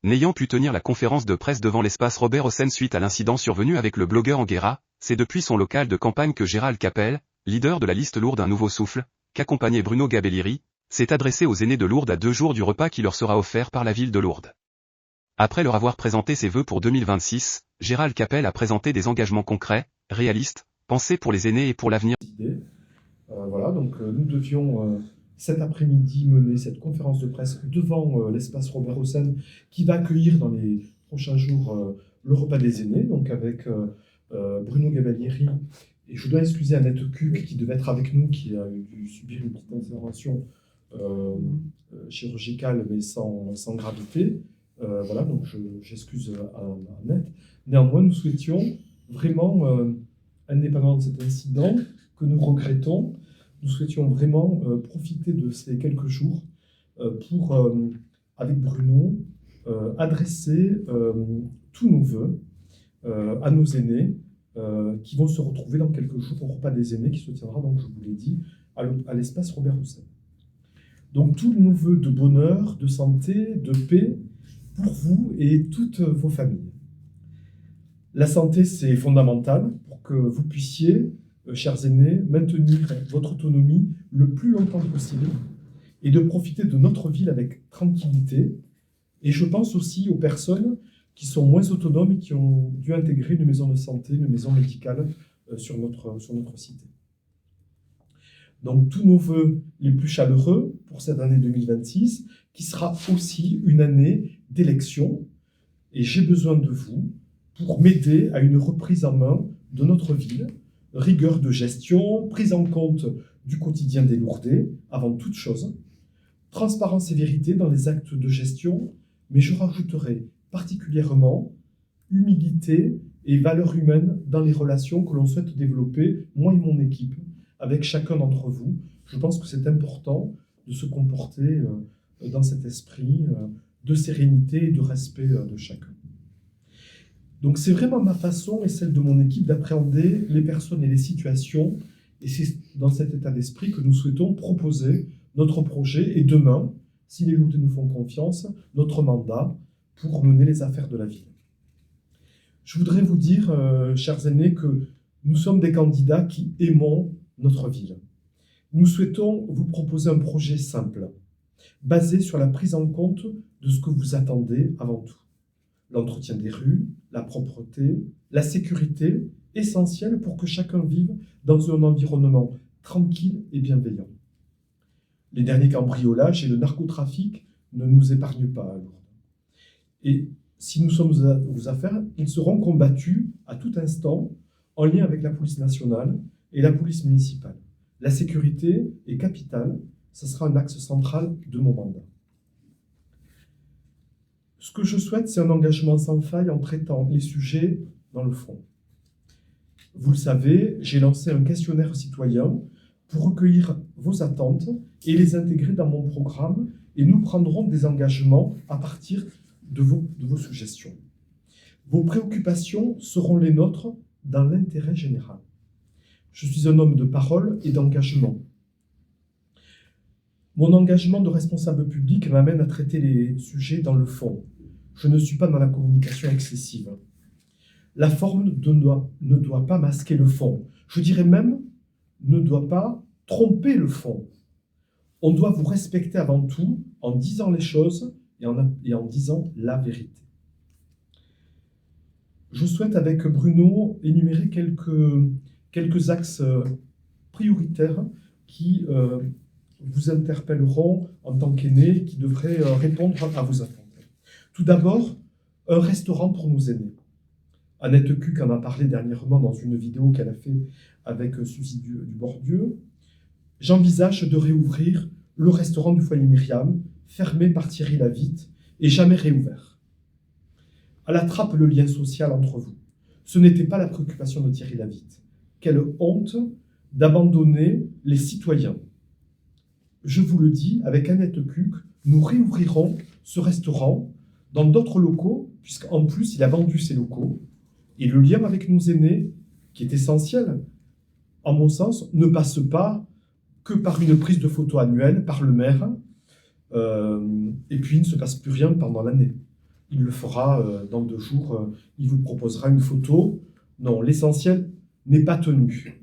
N'ayant pu tenir la conférence de presse devant l'espace Robert Hossein suite à l'incident survenu avec le blogueur Anguera, c'est depuis son local de campagne que Gérald Capel, leader de la liste Lourdes Un Nouveau Souffle, qu'accompagnait Bruno Gabelliri, s'est adressé aux aînés de Lourdes à 2 jours du repas qui leur sera offert par la ville de Lourdes. Après leur avoir présenté ses vœux pour 2026, Gérald Capel a présenté des engagements concrets, réalistes, pensés pour les aînés et pour l'avenir. Voilà, donc nous devions cet après-midi mener cette conférence de presse devant l'espace Robert Hossein qui va accueillir dans les prochains jours le repas des aînés, donc avec Bruno Gabelliri. Et je dois excuser Annette Cuc qui devait être avec nous, qui a dû subir une petite intervention chirurgicale mais sans gravité. Voilà, donc j'excuse Annette. Néanmoins, nous souhaitions vraiment, indépendamment de cet incident que nous regrettons, nous souhaitions vraiment profiter de ces quelques jours pour, avec Bruno, adresser tous nos vœux à nos aînés qui vont se retrouver dans quelques jours au repas des aînés qui se tiendra, donc je vous l'ai dit, à l'espace Robert Hossein. Donc tous nos vœux de bonheur, de santé, de paix pour vous et toutes vos familles. La santé, c'est fondamental pour que vous puissiez, chers aînés, maintenir votre autonomie le plus longtemps possible et de profiter de notre ville avec tranquillité. Et je pense aussi aux personnes qui sont moins autonomes et qui ont dû intégrer une maison de santé, une maison médicale sur notre cité. Donc tous nos vœux les plus chaleureux pour cette année 2026, qui sera aussi une année d'élection. Et j'ai besoin de vous pour m'aider à une reprise en main de notre ville, rigueur de gestion, prise en compte du quotidien des Lourdais, avant toute chose, transparence et vérité dans les actes de gestion, mais je rajouterai particulièrement humilité et valeur humaine dans les relations que l'on souhaite développer, moi et mon équipe, avec chacun d'entre vous. Je pense que c'est important de se comporter dans cet esprit de sérénité et de respect de chacun. Donc c'est vraiment ma façon et celle de mon équipe d'appréhender les personnes et les situations, et c'est dans cet état d'esprit que nous souhaitons proposer notre projet, et demain, si les Lourdais nous font confiance, notre mandat pour mener les affaires de la ville. Je voudrais vous dire, chers aînés, que nous sommes des candidats qui aimons notre ville. Nous souhaitons vous proposer un projet simple, basé sur la prise en compte de ce que vous attendez avant tout. L'entretien des rues, la propreté, la sécurité, essentielle pour que chacun vive dans un environnement tranquille et bienveillant. Les derniers cambriolages et le narcotrafic ne nous épargnent pas à Lourdes. Et si nous sommes aux affaires, ils seront combattus à tout instant en lien avec la police nationale et la police municipale. La sécurité est capitale, ce sera un axe central de mon mandat. Ce que je souhaite, c'est un engagement sans faille en traitant les sujets dans le fond. Vous le savez, j'ai lancé un questionnaire citoyen pour recueillir vos attentes et les intégrer dans mon programme, et nous prendrons des engagements à partir de vos suggestions. Vos préoccupations seront les nôtres dans l'intérêt général. Je suis un homme de parole et d'engagement. Mon engagement de responsable public m'amène à traiter les sujets dans le fond. Je ne suis pas dans la communication excessive. La forme ne doit pas masquer le fond. Je dirais même, ne doit pas tromper le fond. On doit vous respecter avant tout en disant les choses et en disant la vérité. Je souhaite avec Bruno énumérer quelques axes prioritaires qui vous interpelleront en tant qu'aînés, qui devraient répondre à vos attentes. Tout d'abord, un restaurant pour nos aînés. Annette Cuc en a parlé dernièrement dans une vidéo qu'elle a fait avec Suzy Dubordieu. J'envisage de réouvrir le restaurant du foyer Myriam, fermé par Thierry Lavitte et jamais réouvert. À la trappe le lien social entre vous. Ce n'était pas la préoccupation de Thierry Lavitte. Quelle honte d'abandonner les citoyens. Je vous le dis, avec Annette Cuc, nous réouvrirons ce restaurant dans d'autres locaux, puisqu'en plus, il a vendu ses locaux. Et le lien avec nos aînés, qui est essentiel, en mon sens, ne passe pas que par une prise de photo annuelle par le maire, et puis il ne se passe plus rien pendant l'année. il le fera dans 2 jours, il vous proposera une photo. Non, l'essentiel n'est pas tenu.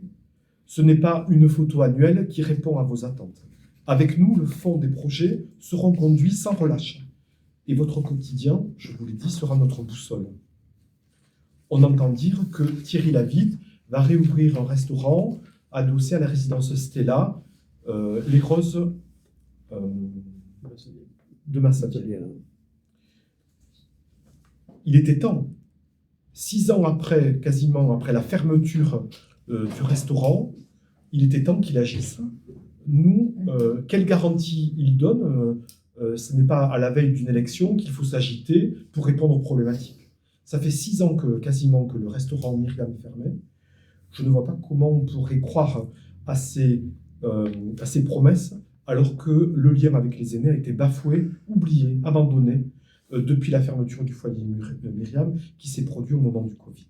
Ce n'est pas une photo annuelle qui répond à vos attentes. Avec nous, le fond des projets seront conduits sans relâche. Et votre quotidien, je vous l'ai dit, sera notre boussole. On entend dire que Thierry Lavitte va réouvrir un restaurant adossé à la résidence Stella, les Roses de Massabielle. Il était temps. 6 ans après, quasiment après la fermeture du restaurant, il était temps qu'il agisse. Nous, quelle garantie il donne ce n'est pas à la veille d'une élection qu'il faut s'agiter pour répondre aux problématiques. Ça fait 6 ans quasiment que le restaurant Myriam est fermé. Je ne vois pas comment on pourrait croire à ces promesses alors que le lien avec les aînés a été bafoué, oublié, abandonné depuis la fermeture du foyer Myriam qui s'est produit au moment du Covid.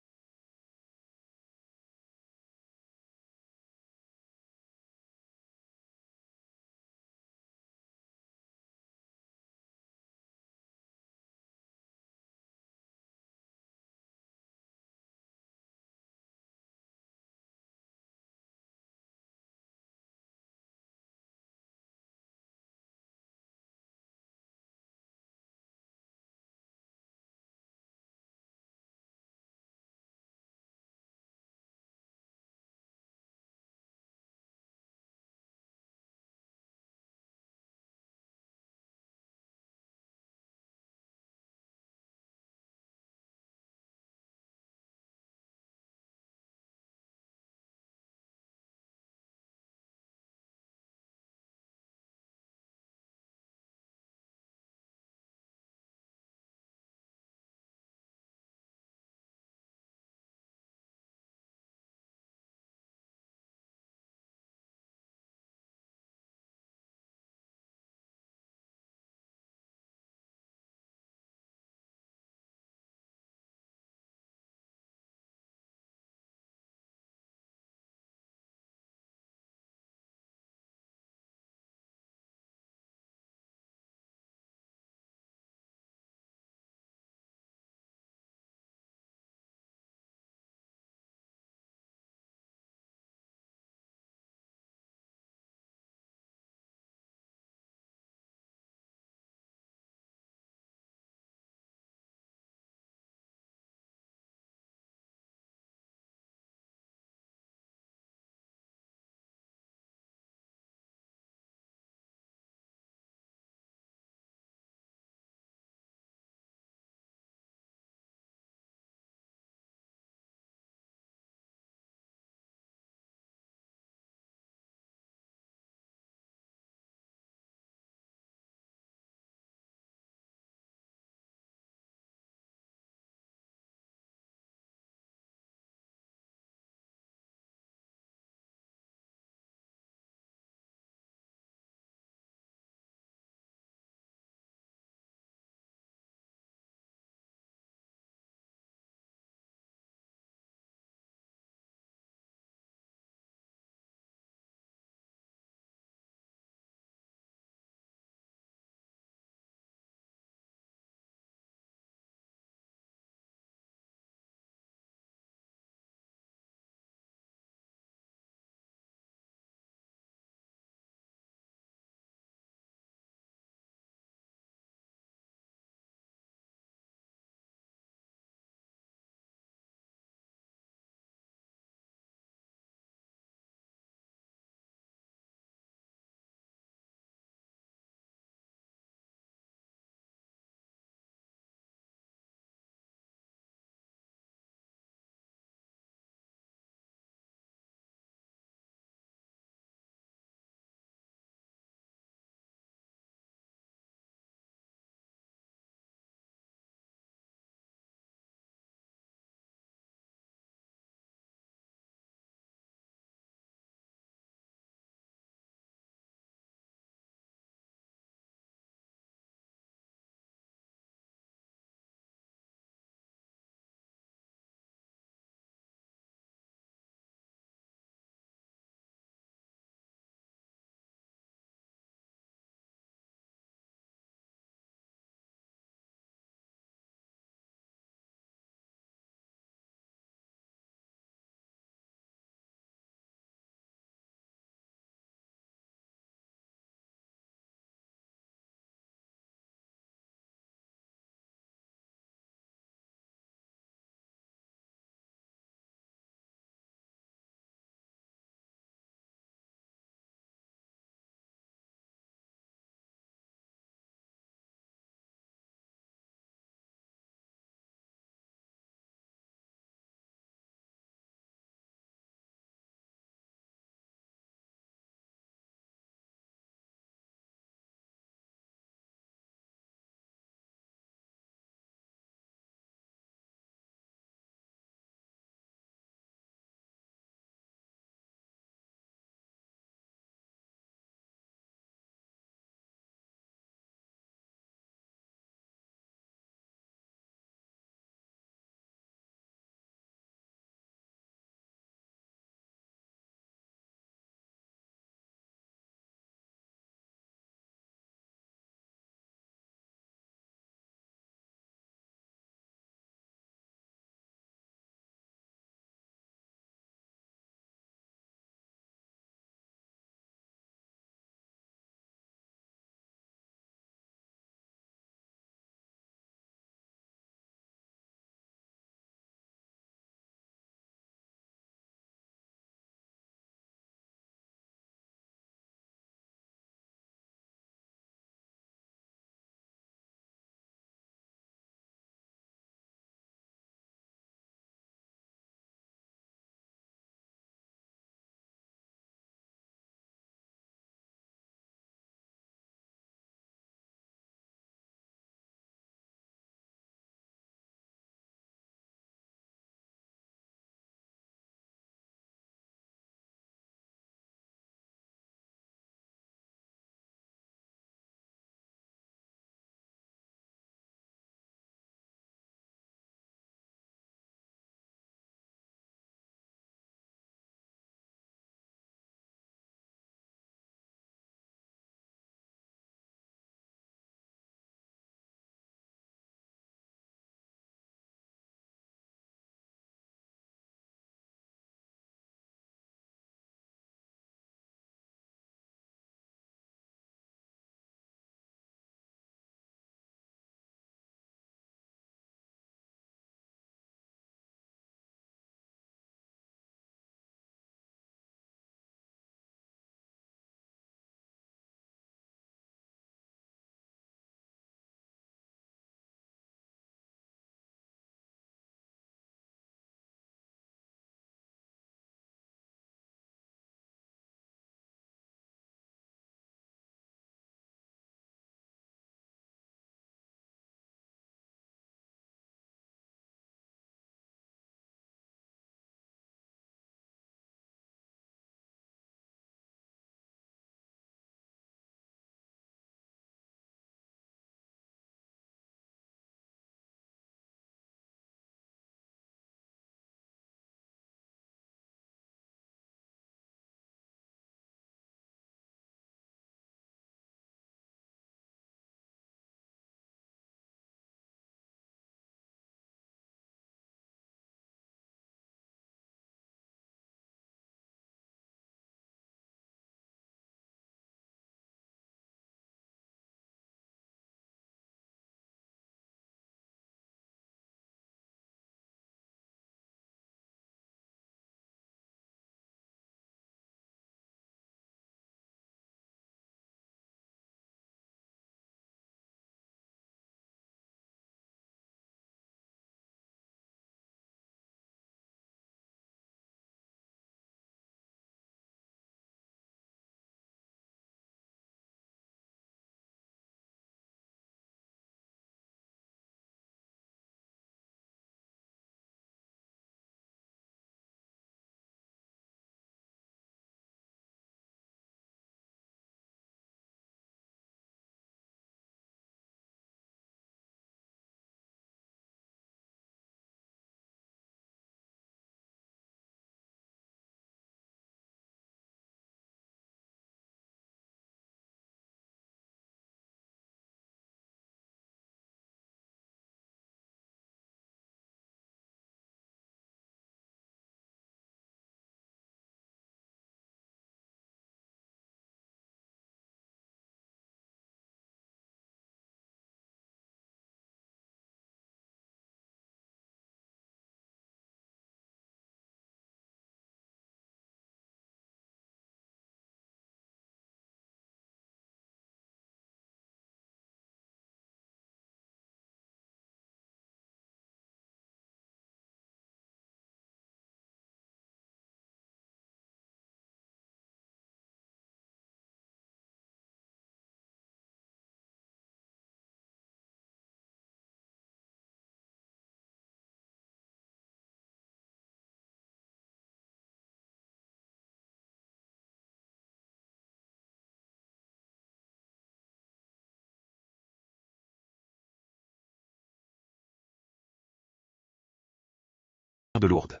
de Lourdes.